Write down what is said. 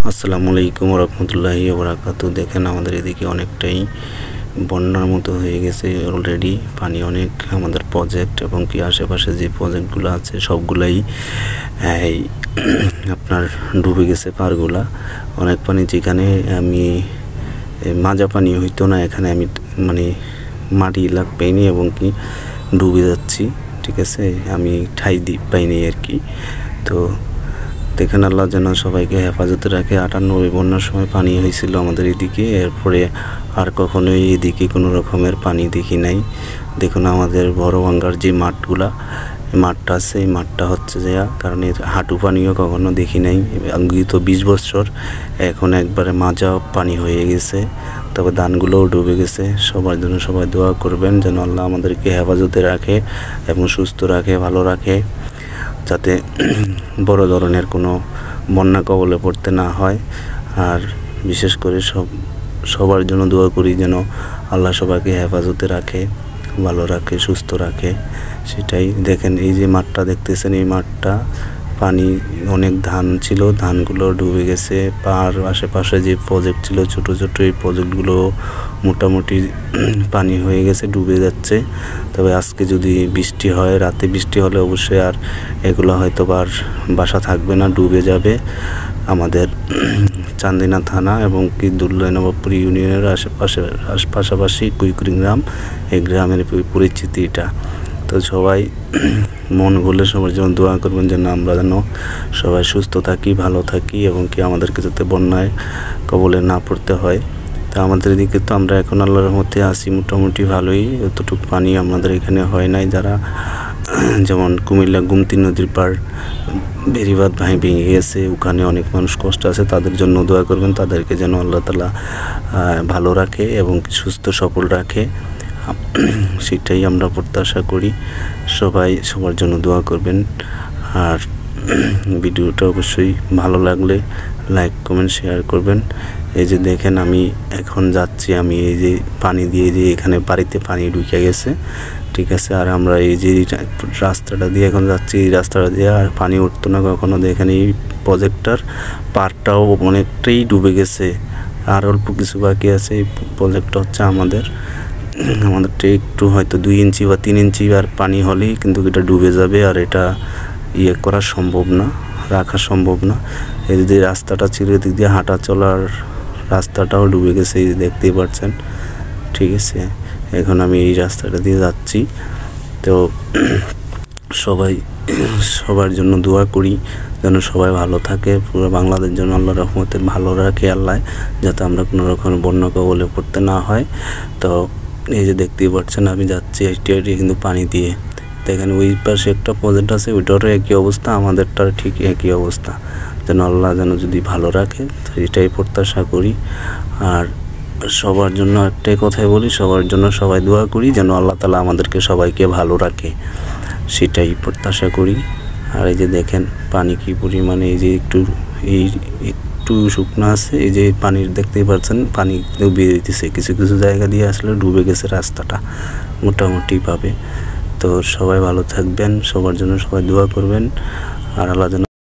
আসসালামু আলাইকুম রহমতুল্লাহি ওয়া বারাকাতুহু। দেখেন আমাদের এদিকে অনেকটাই বন্যার মতো হয়ে গেছে অলরেডি। পানি অনেক আমাদের প্রজেক্ট এবং কি আশেপাশে যে প্রজেক্টগুলো আছে সবগুলাই আপনার ডুবে গেছে পারগুলা। অনেক পানি, যেখানে আমি মাজা পানি হইতো না, এখানে আমি মানে মাটি লাগ পাইনি এবং কি ডুবে যাচ্ছি। ঠিক আছে, আমি ঠাই পাইনি আর কি। তো দেখেন আল্লাহ যেন সবাইকে হেফাজতে রাখে। 98 বন্যার সময় পানি হয়েছিল আমাদের এদিকে, এরপরে আর কখনোই এদিকে কোনো রকমের পানি দেখি নাই। দেখুন আমাদের বড় ভাঙ্গার যে মাঠটা আছে, এই মাঠটা হচ্ছে যে কারণ এর হাঁটু পানিও কখনো দেখি নাই। তো 20 বছর এখন একবারে মাজা পানি হয়ে গেছে, তবে ধানগুলোও ডুবে গেছে। সবার জন্য সবাই দোয়া করবেন যেন আল্লাহ আমাদেরকে হেফাজতে রাখে এবং সুস্থ রাখে, ভালো রাখে, যাতে বড় ধরনের কোনো বন্যা কবলে পড়তে না হয়। আর বিশেষ করে সবার জন্য দোয়া করি যেন আল্লাহ সবাইকে হেফাজতে রাখে, ভালো রাখে, সুস্থ রাখে। সেটাই দেখেন, এই যে মাঠটা দেখতেছেন, এই মাঠটা পানি অনেক ধান ছিল, ধানগুলো ডুবে গেছে। পার আশেপাশে যে প্রজেক্ট ছিল ছোট ছোট, এই প্রজেক্টগুলো মোটামুটি পানি হয়ে গেছে, ডুবে যাচ্ছে। তবে আজকে যদি বৃষ্টি হয়, রাতে বৃষ্টি হলে অবশ্যই আর এগুলো হয়তো আর বাসা থাকবে না, ডুবে যাবে। আমাদের চান্দিনা থানা এবং কি দুল্লাই নবাবপুর ইউনিয়নের পাশাপাশি কুইকুড়ি গ্রাম, এই গ্রামের পরিচিতি এটা। তো সবাই মন খুলে সবার জন্য দোয়া করবেন যেন আমরা যেন সবাই সুস্থ থাকি, ভালো থাকি এবং কি আমাদেরকে যাতে বন্যায় কবলে না পড়তে হয়। তা আমাদের এদিকে তো আমরা এখন আল্লাহর রহমতে আছি মোটামুটি ভালোই, এতটুকু পানি আমাদের এখানে হয় নাই। যারা যেমন কুমিল্লা গুমতি নদীর পাড় বেড়িবাঁধ ভেঙে গেছে, ওখানে অনেক মানুষ কষ্ট আছে, তাদের জন্য দোয়া করবেন, তাদেরকে যেন আল্লাহ তাআলা ভালো রাখে এবং সুস্থ সবল রাখে। সেটাই আমরা প্রত্যাশা করি। সবাই সবার জন্য দোয়া করবেন। আর ভিডিওটা অবশ্যই ভালো লাগলে লাইক, কমেন্ট, শেয়ার করবেন। এই যে দেখেন আমি এখন যাচ্ছি, আমি এই যে পানি দিয়ে যে এখানে বাড়িতে পানি ঢুকে গেছে, ঠিক আছে। আর আমরা এই যে রাস্তাটা দিয়ে এখন যাচ্ছি, এই রাস্তাটা দিয়ে আর পানি উঠতো না কখনো। দেখেন এই প্রজেক্টটার পাড়টাও অনেকটাই ডুবে গেছে, আর অল্প কিছু বাকি আছে। এই প্রজেক্টটা হচ্ছে আমাদেরটা একটু হয়তো 2 ইঞ্চি বা 3 ইঞ্চি আর পানি হলেই কিন্তু এটা ডুবে যাবে, আর এটা করা সম্ভব না, রাখা সম্ভব না। এই যে রাস্তাটা ছিল, এদিক দিয়ে হাঁটা চলার রাস্তাটাও ডুবে গেছে, এই যে দেখতেই পাচ্ছেন। ঠিক আছে, এখন আমি এই রাস্তাটা দিয়ে যাচ্ছি। তো সবার জন্য দোয়া করি যেন সবাই ভালো থাকে, পুরো বাংলাদেশ যেন আল্লাহর রহমতে ভালো রাখে আল্লাহ, যাতে আমরা কোনো রকম বন্যা কবলে পড়তে না হয়। তো এই যে দেখতেই পাচ্ছেন আমি যাচ্ছি হেঁটে কিন্তু পানি দিয়ে। দেখেন ওই পাশে একটা প্রজেক্ট আছে, ওইটারও একই অবস্থা, আমাদেরটার ঠিক একই অবস্থা। যেন আল্লাহ যেন যদি ভালো রাখে, এটাই প্রত্যাশা করি। আর সবার জন্য একটাই কথাই বলি, সবার জন্য সবাই দোয়া করি যেন আল্লাহ তাআলা আমাদেরকে সবাইকে ভালো রাখে, সেটাই প্রত্যাশা করি। আর এই যে দেখেন পানি কি পরিমাণে, এই যে একটু শুকনো আছে, এই যে পানির দেখতেই পাচ্ছেন, পানি বেরিয়ে দিতেছে। কিছু কিছু জায়গা দিয়ে আসলে ডুবে গেছে রাস্তাটা মোটামুটি ভাবে। তো সবাই ভালো থাকবেন, সবার জন্য সবাই দোয়া করবেন। আর আল্লাহ যেন